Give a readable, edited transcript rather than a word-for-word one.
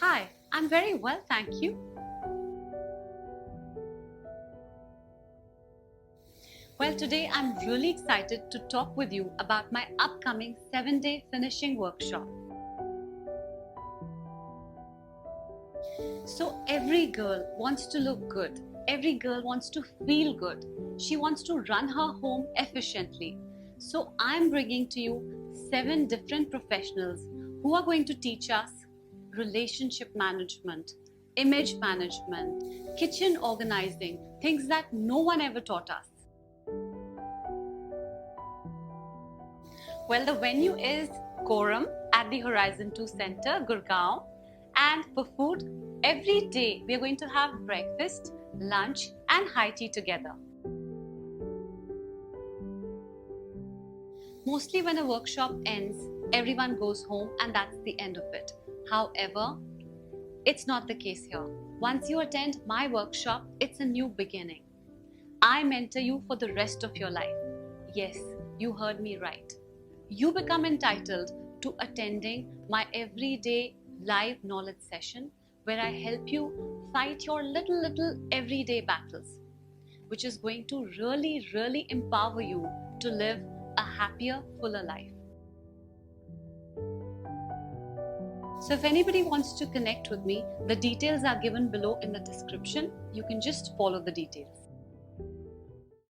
Hi, I'm very well, thank you. Well, today I'm really excited to talk with you about my upcoming 7-day finishing workshop. So, every girl wants to look good, every girl wants to feel good, she wants to run her home efficiently. So, I'm bringing to you 7 different professionals who are going to teach us relationship management, image management, kitchen organizing, things that no one ever taught us. Well, the venue is Quorum at the Horizon 2 Center, Gurgaon. And for food, every day we are going to have breakfast, lunch, and high tea together. Mostly, when a workshop ends, everyone goes home and that's the end of it. However, it's not the case here. Once you attend my workshop, it's a new beginning. I mentor you for the rest of your life. Yes, you heard me right. You become entitled to attending my everyday live knowledge session where I help you fight your little everyday battles, which is going to really empower you to live a happier, fuller life. So if anybody wants to connect with me, the details are given below in the description. You can just follow the details.